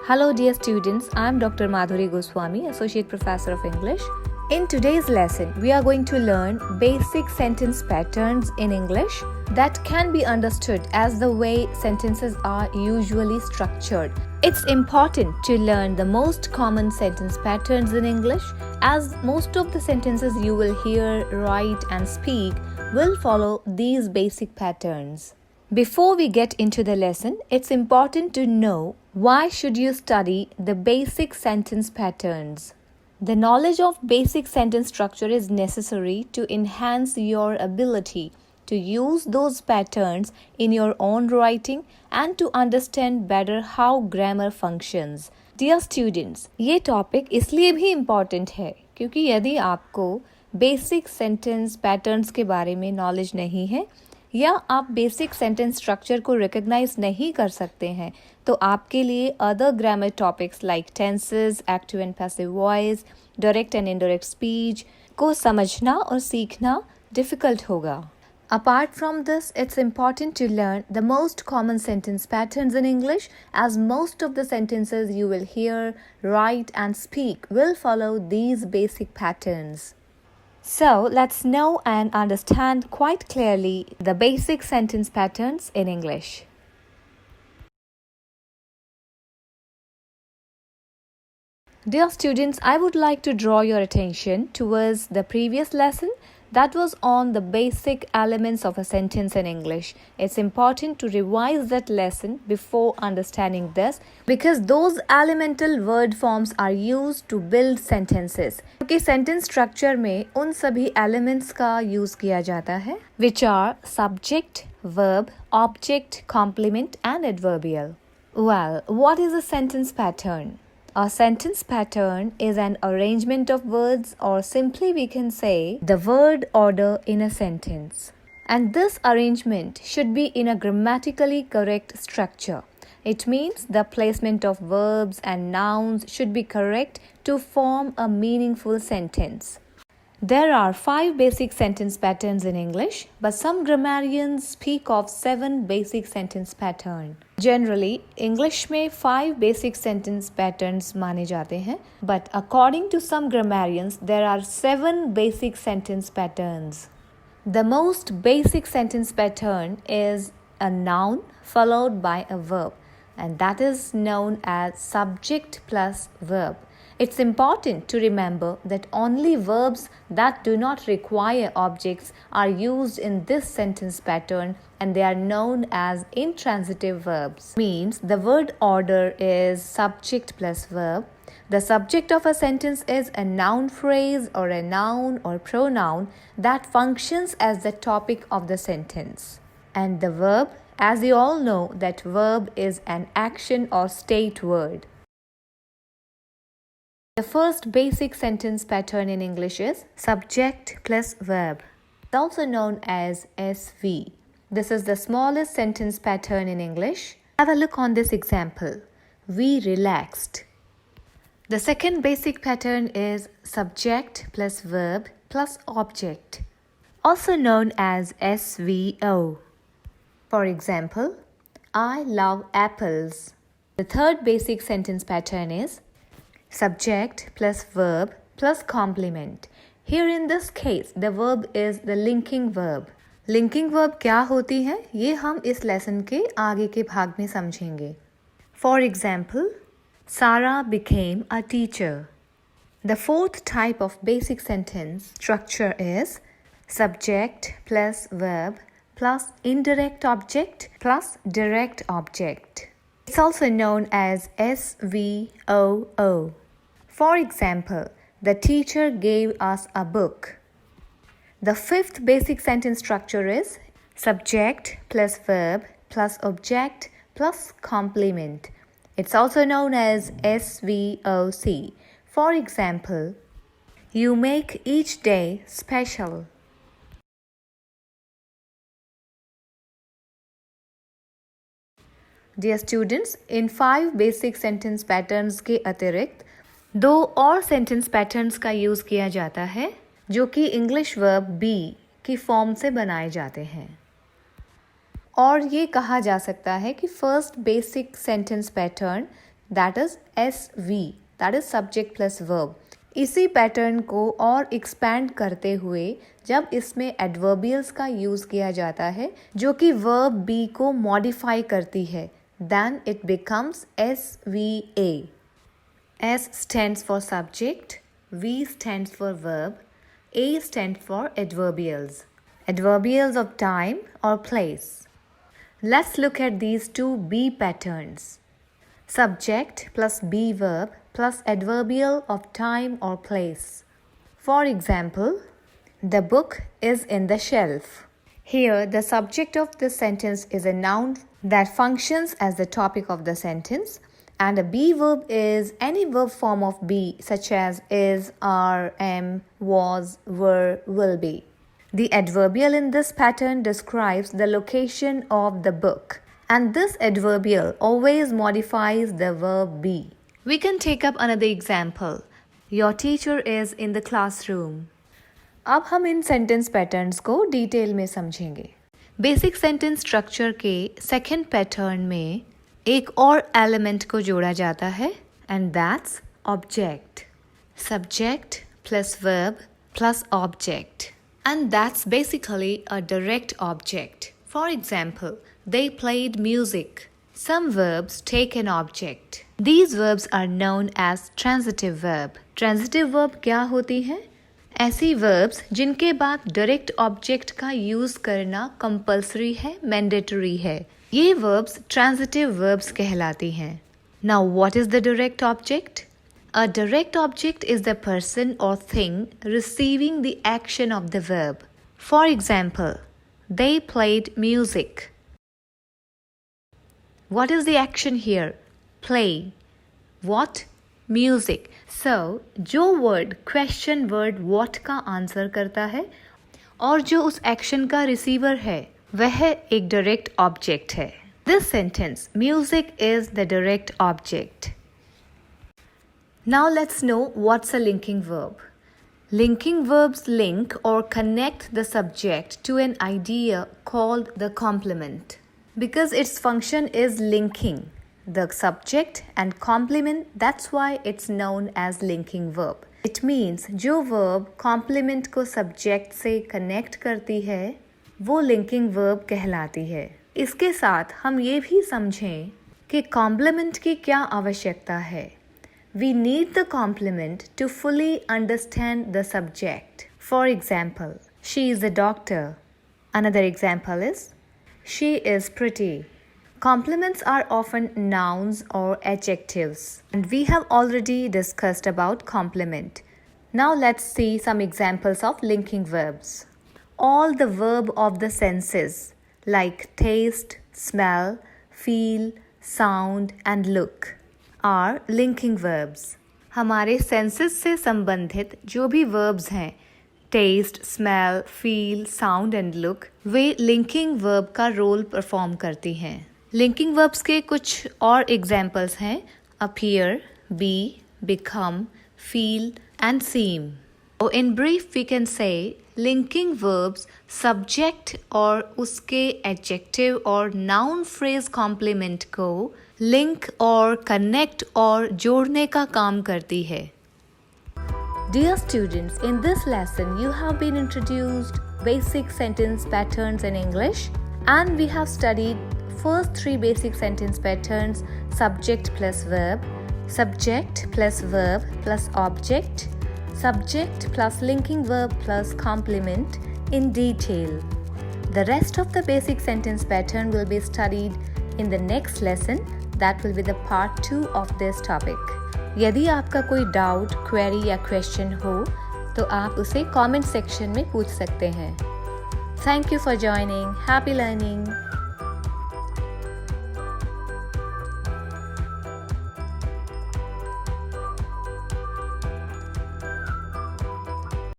Hello dear students, I am Dr. Madhuri Goswami, Associate Professor of English. In today's lesson, we are going to learn basic sentence patterns in English that can be understood as the way sentences are usually structured. It's important to learn the most common sentence patterns in English, as most of the sentences you will hear, write and speak will follow these basic patterns. Before we get into the lesson, it's important to know why should you study the basic sentence patterns. The knowledge of basic sentence structure is necessary to enhance your ability to use those patterns in your own writing and to understand better how grammar functions. Dear students, ये topic इसलिए भी important है क्योंकि यदि आपको basic sentence patterns के बारे में knowledge नहीं है या आप बेसिक सेंटेंस स्ट्रक्चर को रिकॉग्नाइज नहीं कर सकते हैं तो आपके लिए other grammar topics like tenses, active and passive voice, direct and indirect speech को समझना और सीखना डिफिकल्ट होगा. Apart from this, it's important to learn the most common sentence patterns in English, as most of the sentences you will hear, write and speak will follow these basic patterns. So, let's know and understand quite clearly the basic sentence patterns in English. Dear students, I would like to draw your attention towards the previous lesson that was on the basic elements of a sentence in English. It's important to revise that lesson before understanding this because those elemental word forms are used to build sentences. क्योंकि sentence structure में उन सभी elements का use किया जाता है which are subject, verb, object, complement and adverbial. Well, what is a sentence pattern? A sentence pattern is an arrangement of words, or simply we can say the word order in a sentence. And this arrangement should be in a grammatically correct structure. It means the placement of verbs and nouns should be correct to form a meaningful sentence. There are 5 basic sentence patterns in English, but some grammarians speak of 7 basic sentence patterns. Generally, English में 5 basic sentence patterns माने जाते हैं, but according to some grammarians, there are 7 basic sentence patterns. The most basic sentence pattern is a noun followed by a verb, and that is known as subject plus verb. It's important to remember that only verbs that do not require objects are used in this sentence pattern, and they are known as intransitive verbs. Means the word order is subject plus verb. The subject of a sentence is a noun phrase or a noun or pronoun that functions as the topic of the sentence. And the verb, as you all know, that verb is an action or state word. The first basic sentence pattern in English is subject plus verb. It's also known as SV. This is the smallest sentence pattern in English. Have a look on this example. We relaxed. The second basic pattern is subject plus verb plus object, also known as SVO. For example, I love apples. The third basic sentence pattern is subject plus verb plus complement. Here in this case, the verb is the linking verb. Linking verb क्या होती है ये हम इस lesson के आगे के भाग में समझेंगे. For example, Sarah became a teacher. The fourth type of basic sentence structure is subject plus verb plus indirect object plus direct object. It's also known as SVOO. For example, the teacher gave us a book. The fifth basic sentence structure is subject plus verb plus object plus complement. It's also known as SVOC. For example, you make each day special. Dear students, in 5 basic sentence patterns के अतिरिक्त 2 और sentence patterns का use किया जाता है जो कि English verb be की फॉर्म से बनाए जाते हैं. और ये कहा जा सकता है कि first basic sentence pattern that is SV, that is subject plus verb. इसी पैटर्न को और एक्सपैंड करते हुए जब इसमें एडवर्बियल्स का यूज़ किया जाता है जो कि वर्ब बी को मॉडिफाई करती है, then it becomes SVA. S stands for subject, V stands for verb, A stands for adverbials. Adverbials of time or place. Let's look at these two B patterns. Subject plus B verb plus adverbial of time or place. For example, the book is in the shelf. Here, the subject of this sentence is a noun that functions as the topic of the sentence, and a B verb is any verb form of be, such as is, are, am, was, were, will be. The adverbial in this pattern describes the location of the book, and this adverbial always modifies the verb be. We can take up another example. Your teacher is in the classroom. अब हम इन sentence patterns को detail में समझेंगे. Basic sentence structure के second pattern में एक और element को जोड़ा जाता है, and that's object. Subject plus verb plus object, and that's basically a direct object. For example, they played music. Some verbs take an object. These verbs are known as transitive verb. Transitive verb क्या होती है? ऐसी verbs जिनके बाद direct object का use करना compulsory है, mandatory है. ये verbs transitive verbs कहलाती हैं. Now what is the direct object? A direct object is the person or thing receiving the action of the verb. For example, they played music. What is the action here? Play. What? Music. So, जो word question word what का answer करता है और जो उस action का receiver है वह एक direct object है. This sentence, music is the direct object. Now let's know what's a linking verb. Linking verbs link or connect the subject to an idea called the complement. Because its function is linking the subject and complement, that's why it's known as linking verb. It means जो verb complement को subject से connect करती है वो linking verb कहलाती है. इसके साथ हम ये भी समझें कि complement की क्या आवश्यकता है. We need the complement to fully understand the subject. For example, she is a doctor. Another example is she is pretty. Complements are often nouns or adjectives, and we have already discussed about complement. Now let's see some examples of linking verbs. All the verb of the senses like taste, smell, feel, sound and look are linking verbs. हमारे senses से संबंधित जो भी verbs हैं taste, smell, feel, sound and look, वे linking verb का role perform करती हैं. लिंकिंग वर्ब्स के कुछ और एग्जाम्पल्स हैं appear, be, become, feel and seem. In brief we can say linking verbs subject और उसके एडजेक्टिव और नाउन फ्रेज कॉम्प्लीमेंट को लिंक और कनेक्ट और जोड़ने का काम करती है. Dear students, in this lesson you have been introduced basic sentence patterns in English, and we have studied first three basic sentence patterns: subject plus verb, subject plus verb plus object, subject plus linking verb plus complement in detail. The rest of the basic sentence pattern will be studied in the next lesson. That will be the part 2 of this topic. यदि आपका कोई doubt, query या question हो तो आप उसे comment section में पूछ सकते हैं. Thank you for joining. Happy learning.